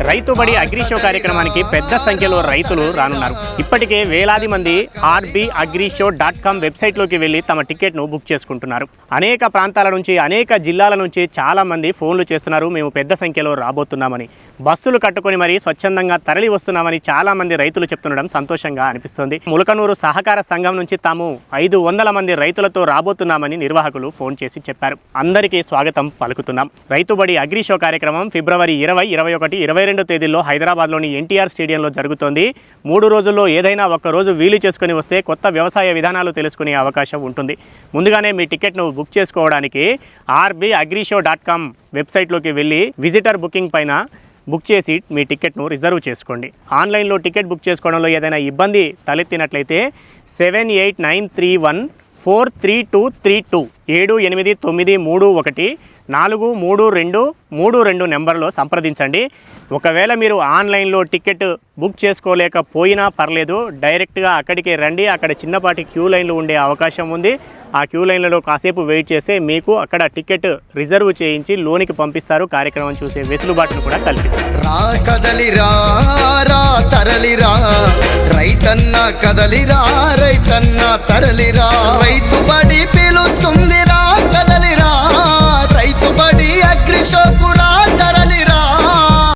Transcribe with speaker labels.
Speaker 1: Rythu Badi agri show కార్యక్రమానికి పెద్ద సంఖ్యలో రైతులు రానున్నారు. ఇప్పటికే వేలాది మంది rbagrishow.com వెబ్సైట్లోకి వెళ్ళి తమ టికెట్ను బుక్ చేసుకుంటున్నారు. అనేక ప్రాంతాల నుంచి, అనేక జిల్లాల నుంచి చాలా మంది ఫోన్లు చేస్తున్నారు. మేము పెద్ద సంఖ్యలో రాబోతున్నామని, బస్సులు కట్టుకొని మరీ స్వచ్ఛందంగా తరలి వస్తున్నామని చాలా మంది రైతులు చెప్తుండడం సంతోషంగా అనిపిస్తుంది. ములకనూరు సహకార సంఘం నుంచి తాము 500 మంది రైతులతో రాబోతున్నామని నిర్వాహకులు ఫోన్ చేసి చెప్పారు. అందరికీ స్వాగతం పలుకుతున్నాం. రైతుబడి అగ్రి షో కార్యక్రమం ఫిబ్రవరి 20, 21, 22 తేదీల్లో హైదరాబాద్లోని ఎన్టీఆర్ స్టేడియంలో జరుగుతోంది. 3 రోజుల్లో ఏదైనా ఒక్క రోజు వీలు చేసుకుని వస్తే కొత్త వ్యవసాయ విధానాలు తెలుసుకునే అవకాశం ఉంటుంది. ముందుగానే మీ టికెట్ను బుక్ చేసుకోవడానికి rbagrishow.com వెబ్సైట్లోకి వెళ్ళి విజిటర్ బుకింగ్ పైన బుక్ చేసి మీ టికెట్ను రిజర్వ్ చేసుకోండి. ఆన్లైన్లో టికెట్ బుక్ చేసుకోవడంలో ఏదైనా ఇబ్బంది తలెత్తినట్లయితే 7893143232 7893143232 నెంబర్లో సంప్రదించండి. ఒకవేళ మీరు ఆన్లైన్లో టికెట్ బుక్ చేసుకోలేకపోయినా పర్లేదు, డైరెక్ట్గా అక్కడికి రండి. అక్కడ చిన్నపాటి క్యూ లైన్లు ఉండే అవకాశం ఉంది. ఆ క్యూ లైన్లలో కాసేపు వెయిట్ చేస్తే మీకు అక్కడ టికెట్ రిజర్వ్ చేయించి లోనికి పంపిస్తారు. కార్యక్రమం చూసే వెసులుబాటును కూడా కల్పిస్తారు.
Speaker 2: రైతన్న కదలిరా, రైతన్న తరలిరా.